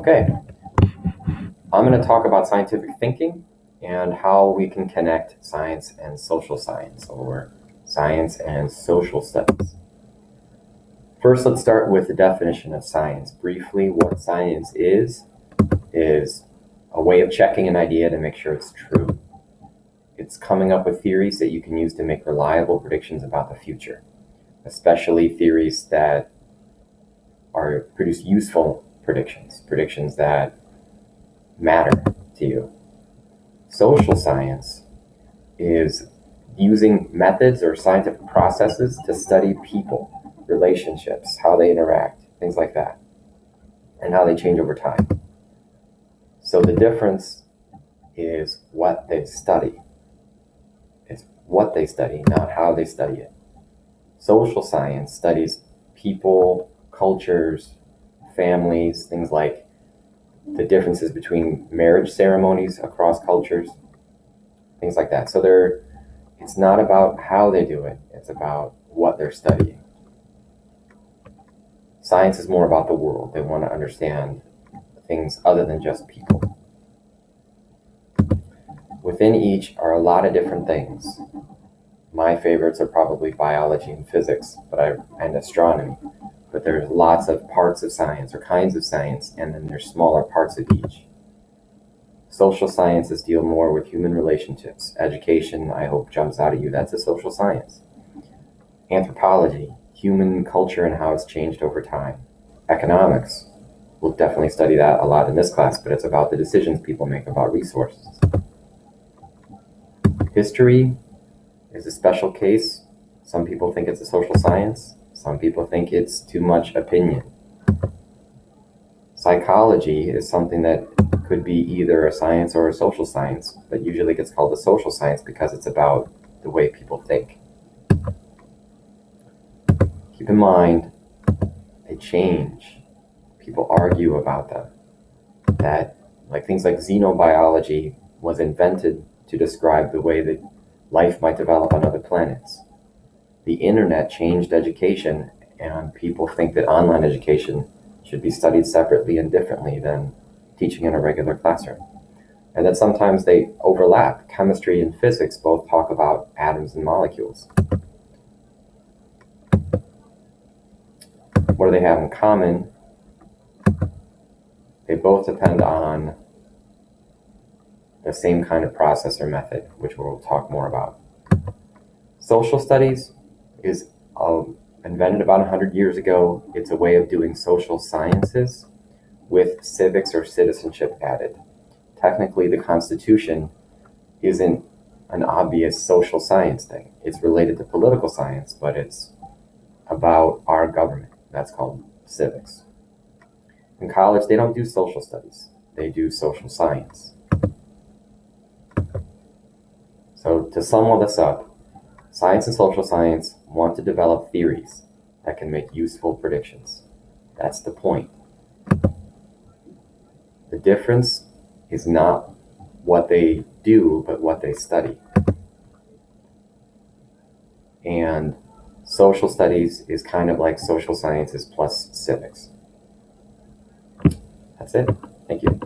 Okay, I'm going to talk about scientific thinking and how we can connect science and social science, or science and social studies. First, let's start with the definition of science. Briefly, what science is a way of checking an idea to make sure it's true. It's coming up with theories that you can use to make reliable predictions about the future, especially theories that produce useful predictions that matter to you. Social science is using methods or scientific processes to study people, relationships, how they interact, things like that, and how they change over time. So the difference is what they study. It's what they study, not how they study it. Social science studies people, cultures, families, things like the differences between marriage ceremonies across cultures, things like that. So it's not about how they do it, it's about what they're studying. Science is more about the world. They want to understand things other than just people. Within each are a lot of different things. My favorites are probably biology and physics, and astronomy. But there's lots of parts of science or kinds of science, and then there's smaller parts of each. Social sciences deal more with human relationships. Education, I hope, jumps out at you. That's a social science. Anthropology, human culture and how it's changed over time. Economics, we'll definitely study that a lot in this class, but it's about the decisions people make about resources. History is a special case. Some people think it's a social science. Some people think it's too much opinion. Psychology is something that could be either a science or a social science, but usually gets called a social science because it's about the way people think. Keep in mind, they change. People argue about them. Things like xenobiology was invented to describe the way that life might develop on other planets. The internet changed education, and people think that online education should be studied separately and differently than teaching in a regular classroom. And that sometimes they overlap. Chemistry and physics both talk about atoms and molecules. What do they have in common? They both depend on the same kind of process or method, which we'll talk more about. Social studies is invented about 100 years ago. It's a way of doing social sciences with civics or citizenship added. Technically, the Constitution isn't an obvious social science thing. It's related to political science, but it's about our government. That's called civics. In college, they don't do social studies. They do social science. So to sum all this up, science and social science want to develop theories that can make useful predictions. That's the point. The difference is not what they do, but what they study. And social studies is kind of like social sciences plus civics. That's it. Thank you.